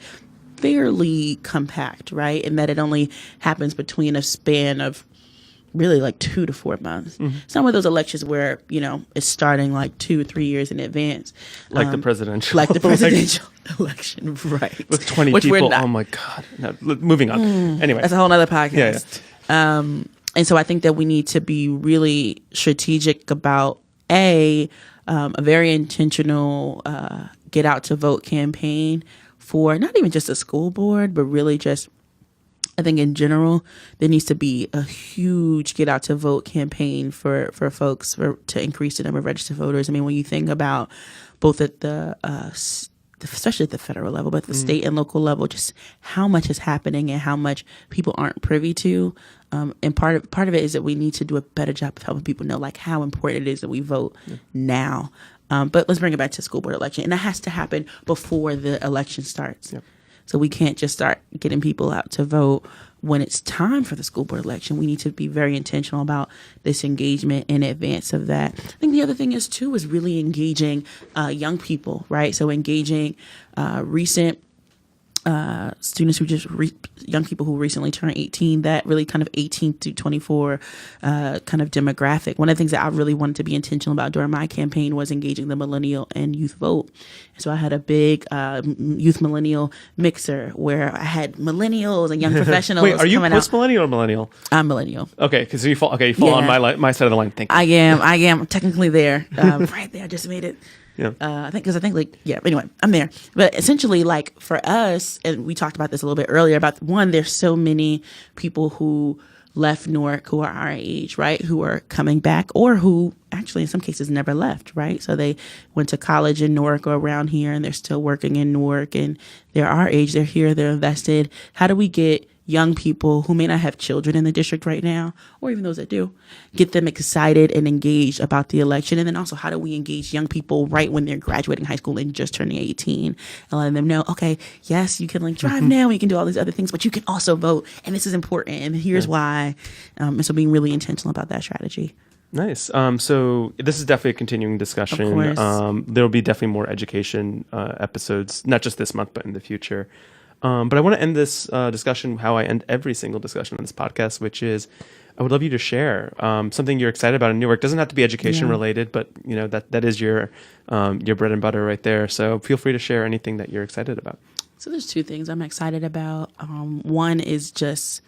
fairly compact, right? And that it only happens between a span of really like 2 to 4 months. Mm-hmm. Some of those elections where, it's starting like 2 or 3 years in advance. Like the presidential. Like the presidential election, right. With 20 people. Oh my God. No, moving on. Anyway. That's a whole nother podcast. Yeah. And so I think that we need to be really strategic about a very intentional get out to vote campaign for not even just a school board, but really just, I think in general, there needs to be a huge get out to vote campaign for folks to increase the number of registered voters. I mean, when you think about both at the especially at the federal level, but the state and local level, just how much is happening and how much people aren't privy to. And part of it is that we need to do a better job of helping people know like how important it is that we vote now. But let's bring it back to school board election. And that has to happen before the election starts. Yep. So we can't just start getting people out to vote when it's time for the school board election. We need to be very intentional about this engagement in advance of that. I think the other thing is really engaging young people, right? So engaging recent students who young people who recently turned 18, that really kind of 18 to 24 kind of demographic. One of the things that I really wanted to be intentional about during my campaign was engaging the millennial and youth vote. So I had a big youth millennial mixer where I had millennials and young professionals. Wait, are you post-millennial or millennial? I'm millennial. Okay, because you fall on my side of the line. Thank you. I am technically there. Right there, I just made it. Yeah. Anyway, I'm there. But essentially, like for us, and we talked about this a little bit earlier about there's so many people who left Newark who are our age, right? Who are coming back or who actually in some cases never left, right? So they went to college in Newark or around here and they're still working in Newark and they're our age, they're here, they're invested. How do we get young people who may not have children in the district right now, or even those that do, get them excited and engaged about the election? And then also, how do we engage young people right when they're graduating high school and just turning 18 and letting them know, okay, yes, you can like drive now, and you can do all these other things, but you can also vote, and this is important, and here's why. And so being really intentional about that strategy. Nice. So this is definitely a continuing discussion. Of course. There will be definitely more education episodes, not just this month, but in the future. But I want to end this discussion how I end every single discussion on this podcast, which is I would love you to share something you're excited about in Newark. It doesn't have to be education related, but that is your bread and butter right there. So feel free to share anything that you're excited about. So there's 2 things I'm excited about. One is just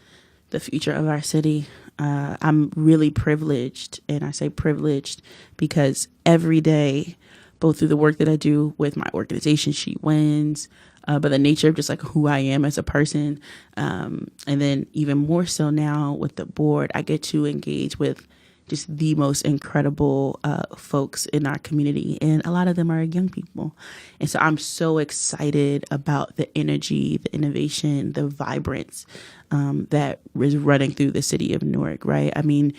the future of our city. I'm really privileged, and I say privileged because every day, both through the work that I do with my organization, She Wins, but the nature of just like who I am as a person. And then even more so now with the board, I get to engage with just the most incredible folks in our community. And a lot of them are young people. And so I'm so excited about the energy, the innovation, the vibrance that is running through the city of Newark, right? I mean,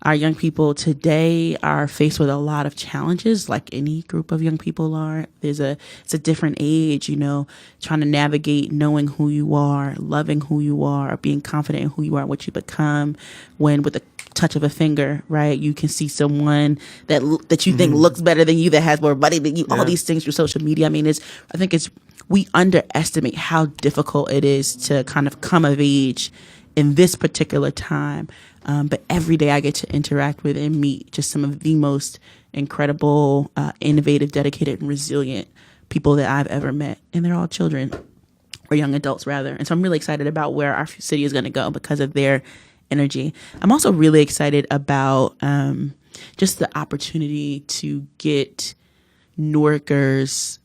our young people today are faced with a lot of challenges, like any group of young people are. It's a different age, trying to navigate knowing who you are, loving who you are, being confident in who you are, what you become, when with the touch of a finger, right? You can see someone that you think looks better than you, that has more money than you, all these things through social media. I mean, we underestimate how difficult it is to kind of come of age in this particular time. But every day I get to interact with and meet just some of the most incredible, innovative, dedicated, and resilient people that I've ever met. And they're all children, or young adults rather. And so I'm really excited about where our city is going to go because of their energy. I'm also really excited about just the opportunity to get Newarkers,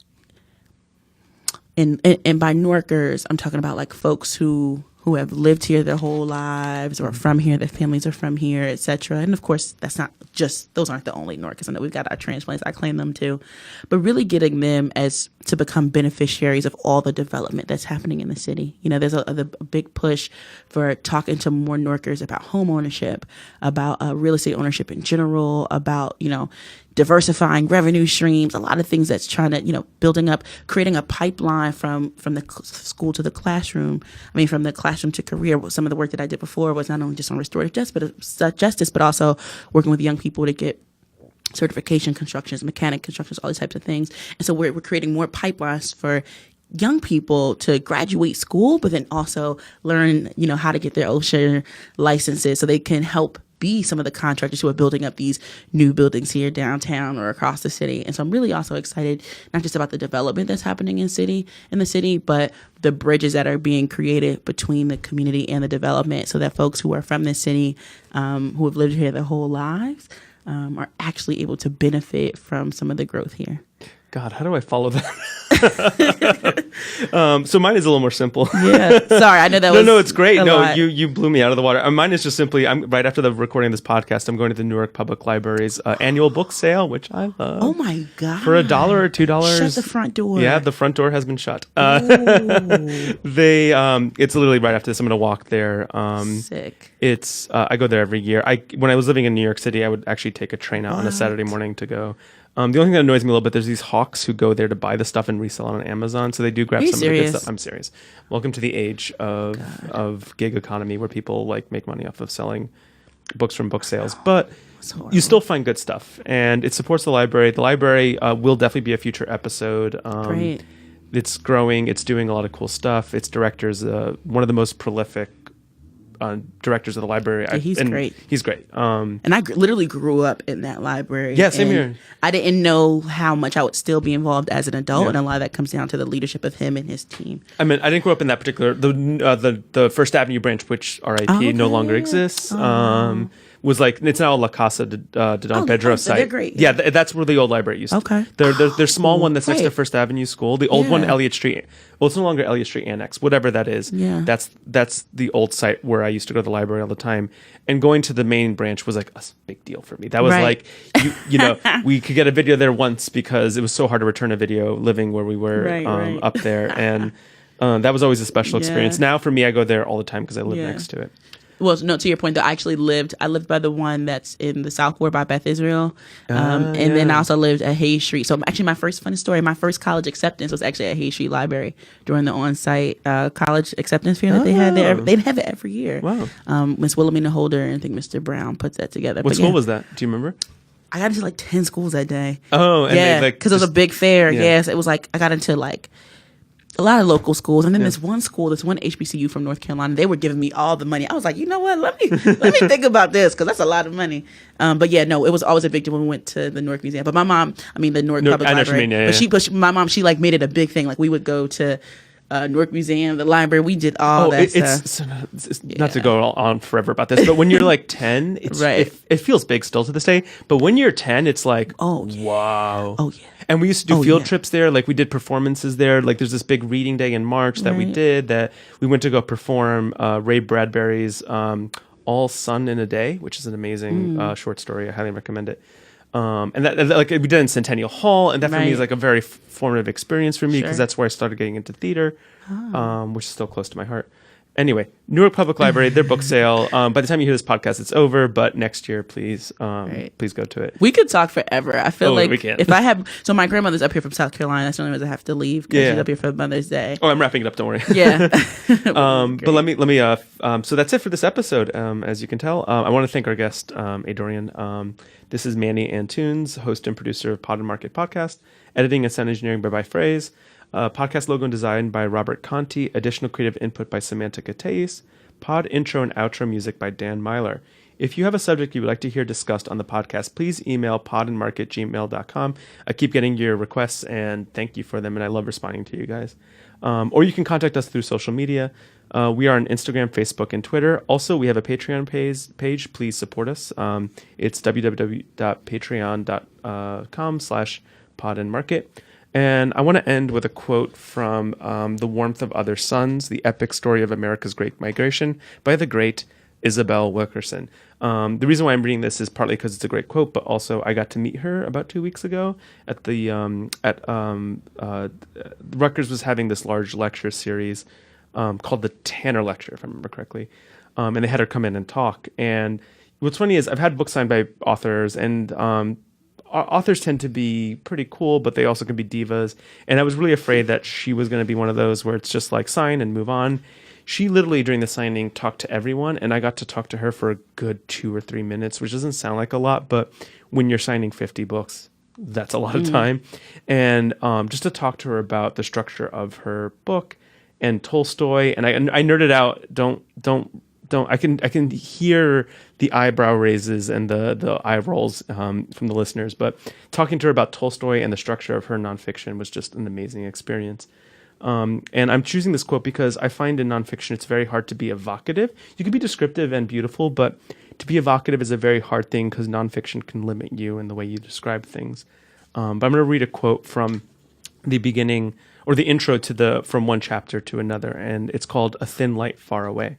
and by Newarkers, I'm talking about like folks who have lived here their whole lives or from here, their families are from here, etc. And of course, those aren't the only Newarkers. I know we've got our transplants, I claim them too, but really getting them to become beneficiaries of all the development that's happening in the city. You know, there's a big push for talking to more Newarkers about home ownership, about real estate ownership in general, about, diversifying revenue streams, a lot of things that's trying to, building up, creating a pipeline from the school to the classroom. I mean, from the classroom to career. Some of the work that I did before was not only just on restorative justice, but also working with young people to get certification, constructions, mechanic constructions, all these types of things. And so we're creating more pipelines for young people to graduate school, but then also learn, how to get their OSHA licenses so they can help be some of the contractors who are building up these new buildings here downtown or across the city. And so I'm really also excited, not just about the development that's happening in the city, but the bridges that are being created between the community and the development so that folks who are from this city, who have lived here their whole lives, are actually able to benefit from some of the growth here. God, how do I follow that? So mine is a little more simple. Yeah, sorry, I know that was No, it's great. No, lot. you blew me out of the water. Mine is just simply, I'm right after the recording of this podcast, I'm going to the Newark Public Library's annual book sale, which I love. Oh my God. For $1 or $2. Shut the front door. Yeah, the front door has been shut. It's literally right after this. I'm going to walk there. Sick. It's I go there every year. When I was living in New York City, I would actually take a train out on a Saturday morning to go. The only thing that annoys me a little bit, there's these hawks who go there to buy the stuff and resell it on Amazon. So they do grab some of the good stuff. I'm serious. Welcome to the age of gig economy where people make money off of selling books from book sales. But you still find good stuff, and it supports the library. The library will definitely be a future episode. Great. It's growing. It's doing a lot of cool stuff. Its director's one of the most prolific directors of the library. Yeah, he's great. He's great. And I literally grew up in that library. Yeah, same here. I didn't know how much I would still be involved as an adult, and a lot of that comes down to the leadership of him and his team. I mean, I didn't grow up in that particular the First Avenue branch, which RIP no longer exists. Was it's now La Casa de Don Pedro site. They're great. Yeah, that's where the old library used to be. Okay. There's small one that's next to Great. First Avenue School. The old one, Elliott Street. Well, it's no longer Elliott Street Annex, whatever that is. Yeah. That's the old site where I used to go to the library all the time. And going to the main branch was a big deal for me. That was Right. we could get a video there once because it was so hard to return a video living where we were Right. up there. And that was always a special experience. Yeah. Now for me, I go there all the time because I live Yeah. next to it. Well, no, to your point, though, I lived by the one that's in the South Ward by Beth Israel. And then I also lived at Hayes Street. So actually my first college acceptance was actually at Hayes Street Library during the on-site college acceptance fair that they had there. They'd have it every year. Wow. Miss Wilhelmina Holder and I think Mr. Brown puts that together. What school was that? Do you remember? I got into 10 schools that day. Oh, and yeah, because it was a big fair. Yeah. Yes, it was I got into a lot of local schools, and then this one HBCU from North Carolina, they were giving me all the money. I was like, you know what? Let me think about this because that's a lot of money. But yeah, no, it was always a big deal when we went to the Newark Museum. But my mom, the Newark Public Library, my mom, she made it a big thing. We would go to Newark Museum, the library. We did all that stuff. It's not to go on forever about this, but when you're 10, it feels big still to this day. But when you're 10, it's wow. Oh yeah. And we used to do field trips there. We did performances there. There's this big reading day in March that we did that we went to go perform Ray Bradbury's All Sun in a Day, which is an amazing short story. I highly recommend it. And that we did it in Centennial Hall, and that for me is a very formative experience for me because that's where I started getting into theater, which is still close to my heart. Anyway, Newark Public Library, their book sale. By the time you hear this podcast, it's over. But next year, please go to it. We could talk forever. I feel like we can. if I have, so my grandmother's up here from South Carolina. That's the only reason I have to leave because she's up here for Mother's Day. Oh, I'm wrapping it up. Don't worry. Yeah. But let me. So that's it for this episode. As you can tell, I want to thank our guest, ADorian. This is Manny Antunes, host and producer of Pod and Market Podcast, editing and sound engineering by Phrase. Podcast logo and design by Robert Conti. Additional creative input by Samantha Cateis. Pod intro and outro music by Dan Myler. If you have a subject you would like to hear discussed on the podcast, please email podandmarket@gmail.com. I keep getting your requests and thank you for them, and I love responding to you guys. Or you can contact us through social media. We are on Instagram, Facebook, and Twitter. Also, we have a Patreon page. Please support us. It's www.patreon.com/podandmarket. And I want to end with a quote from The Warmth of Other Suns, the epic story of America's Great Migration by the great Isabel Wilkerson. The reason why I'm reading this is partly because it's a great quote, but also I got to meet her about 2 weeks ago at the Rutgers was having this large lecture series called the Tanner Lecture, if I remember correctly. And they had her come in and talk. And what's funny is I've had books signed by authors, and authors tend to be pretty cool, but they also can be divas. And I was really afraid that she was going to be one of those where it's just like sign and move on. She literally during the signing talked to everyone, and I got to talk to her for a good 2 or 3 minutes, which doesn't sound like a lot, but when you're signing 50 books, that's a lot of time. And just to talk to her about the structure of her book and Tolstoy, and I nerded out. Don't. I can hear the eyebrow raises and the eye rolls from the listeners, but talking to her about Tolstoy and the structure of her nonfiction was just an amazing experience. And I'm choosing this quote because I find in nonfiction it's very hard to be evocative. You can be descriptive and beautiful, but to be evocative is a very hard thing because nonfiction can limit you in the way you describe things. But I'm going to read a quote from the beginning or the intro to from one chapter to another, and it's called A Thin Light Far Away.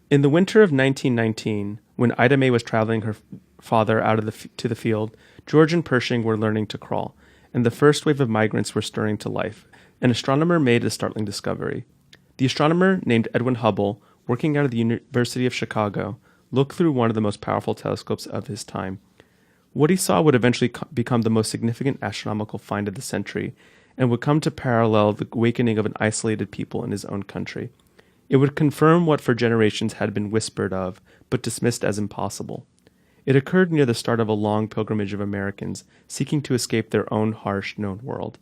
In the winter of 1919, when Ida May was traveling her father out to the field, George and Pershing were learning to crawl, and the first wave of migrants were stirring to life. An astronomer made a startling discovery. The astronomer, named Edwin Hubble, working out of the University of Chicago, looked through one of the most powerful telescopes of his time. What he saw would eventually become the most significant astronomical find of the century, and would come to parallel the awakening of an isolated people in his own country. It would confirm what for generations had been whispered of, but dismissed as impossible. It occurred near the start of a long pilgrimage of Americans seeking to escape their own harsh known world.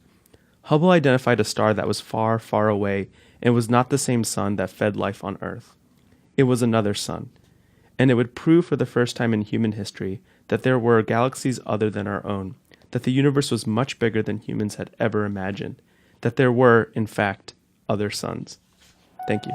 Hubble identified a star that was far, far away and was not the same sun that fed life on Earth. It was another sun, and it would prove for the first time in human history that there were galaxies other than our own, that the universe was much bigger than humans had ever imagined, that there were, in fact, other suns. Thank you.